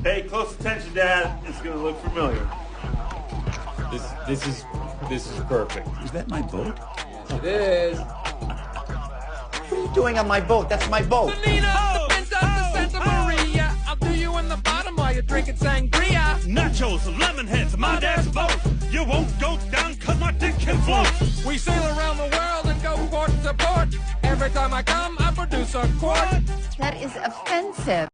Pay close attention, Dad. It's gonna look familiar. This is perfect. Is that my boat? It is. What are you doing on my boat? That's my boat. Nina, the Princess of Santa Maria. I'll do you in the bottom while you're drinking sangria. Nachos, lemon heads, my dad's boat. You won't go down 'cause my dick can float. We sail around the world and go port to port. Every time I come, I produce a quart. That is offensive.